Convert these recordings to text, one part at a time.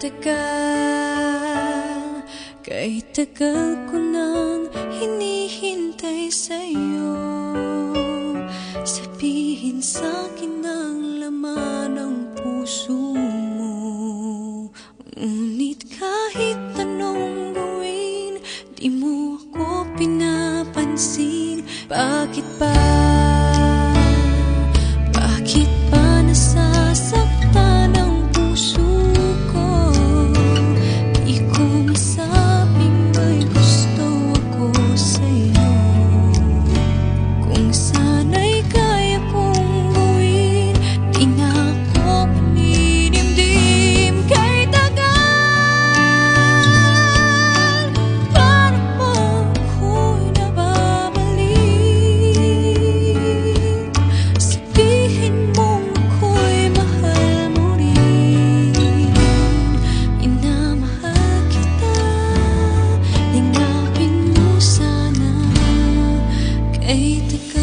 tagal, kay tagal ko nang hinihintay sa'yo. Sabihin sa'kin ang laman ng puso mo. Ngunit kahit anong gawin, di mo ako pinapansin. Bakit ba? Bakit ba nasasaktan ang puso ko? Di ko masabing may gusto ako sa'yo. Kung sana'y kaya kong gawin, di na ako paninimdim. Kay tagal, para bang ako'y nababalik. Sabihin mong ako'y mahal mo rin. Minamahal kita, lingapin mo sana. Kay tagal,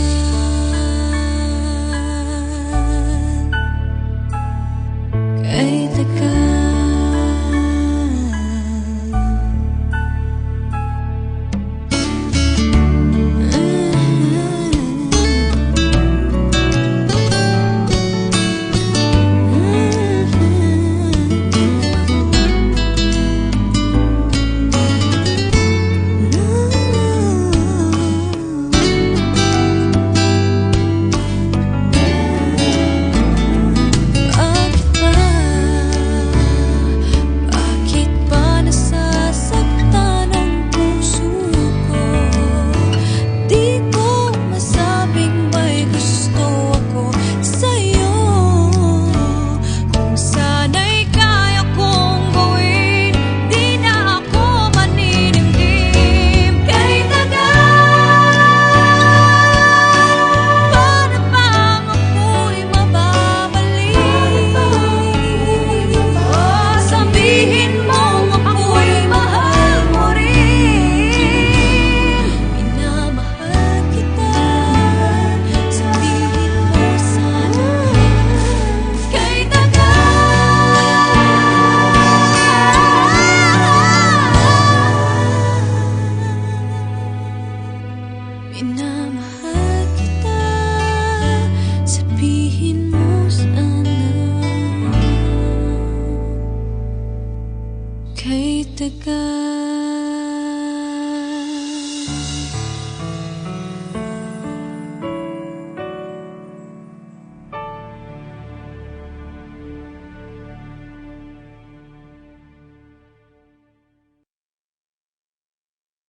kay tagal. Bakit ba nasasaktan ang puso ko? Di ko masabing may gusto ako sa'yo. Kung sana'y kaya kong gawin, di na ako maninimdim. Kay tagal, para bang ako'y mababalik. Sabihin mong ako'y mahal mo rin. Minamahal kita, sabihin mo sana. Kay tagal, minamahal kita, sabihin mo sana. Kay tagal.